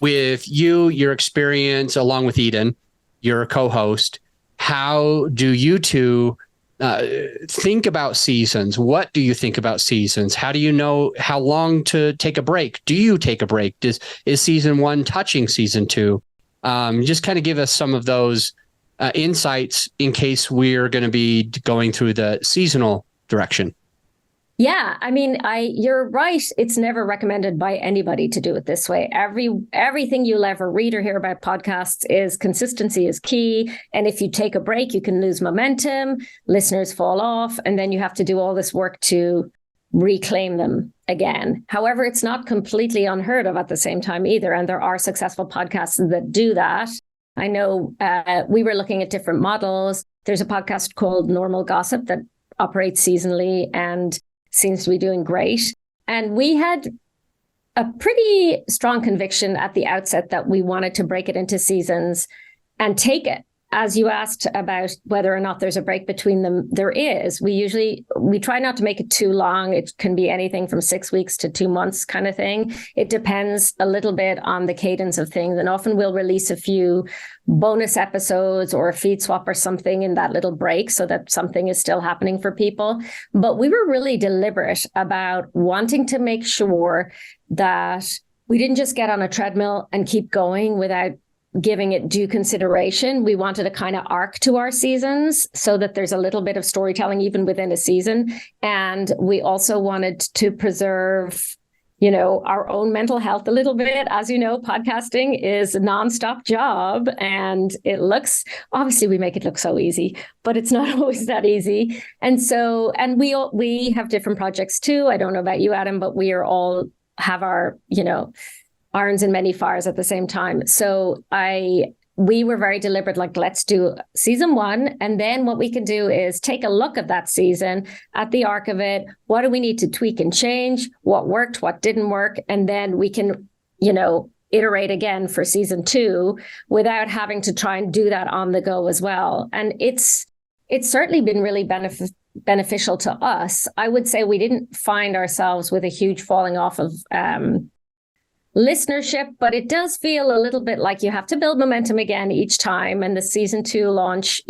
with your experience along with Eden, your co-host, how do you two think about seasons? What do you think about seasons? How do you know how long to take a break? Do you take a break? Is season 1 touching season 2? Just kind of give us some of those insights in case we're going to be going through the seasonal direction. Yeah, I mean, you're right. It's never recommended by anybody to do it this way. Everything you'll ever read or hear about podcasts is consistency is key. And if you take a break, you can lose momentum, listeners fall off, and then you have to do all this work to reclaim them again. However, it's not completely unheard of at the same time either. And there are successful podcasts that do that. I know we were looking at different models. There's a podcast called Normal Gossip that operates seasonally and seems to be doing great. And we had a pretty strong conviction at the outset that we wanted to break it into seasons and take it. As you asked about whether or not there's a break between them, there is. We try not to make it too long. It can be anything from 6 weeks to 2 months kind of thing. It depends a little bit on the cadence of things. And often we'll release a few bonus episodes or a feed swap or something in that little break so that something is still happening for people. But we were really deliberate about wanting to make sure that we didn't just get on a treadmill and keep going without giving it due consideration. We wanted a kind of arc to our seasons so that there's a little bit of storytelling even within a season. And we also wanted to preserve, our own mental health a little bit. As you know, podcasting is a nonstop job, and obviously we make it look so easy, but it's not always that easy. And so, and we have different projects too. I don't know about you, Adam, but we are all have our, irons in many fires at the same time. So we were very deliberate, like, let's do season 1. And then what we can do is take a look at that season, at the arc of it. What do we need to tweak and change? What worked, what didn't work? And then we can, iterate again for season 2 without having to try and do that on the go as well. And it's certainly been really beneficial to us. I would say we didn't find ourselves with a huge falling off of listenership, but it does feel a little bit like you have to build momentum again each time. And the season 2 launch,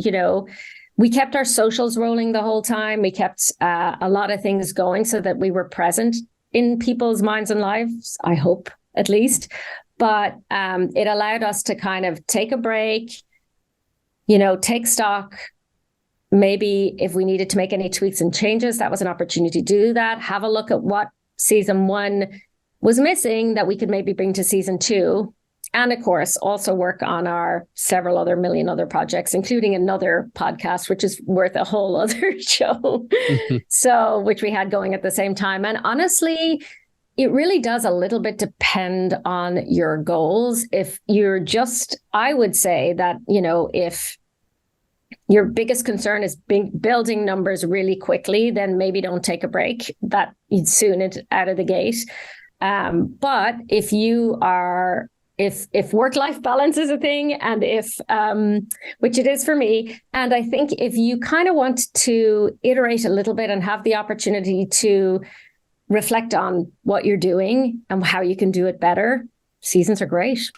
we kept our socials rolling the whole time. We kept a lot of things going so that we were present in people's minds and lives, I hope, at least. But it allowed us to kind of take a break, take stock. Maybe if we needed to make any tweaks and changes, that was an opportunity to do that. Have a look at what season 1 was missing that we could maybe bring to season 2. And of course, also work on our several other million other projects, including another podcast, which is worth a whole other show. So, which we had going at the same time. And honestly, it really does a little bit depend on your goals. If you're I would say that, if your biggest concern is building numbers really quickly, then maybe don't take a break that soon out of the gate. But if you are, if work-life balance is a thing, and which it is for me, and I think if you kind of want to iterate a little bit and have the opportunity to reflect on what you're doing and how you can do it better, seasons are great.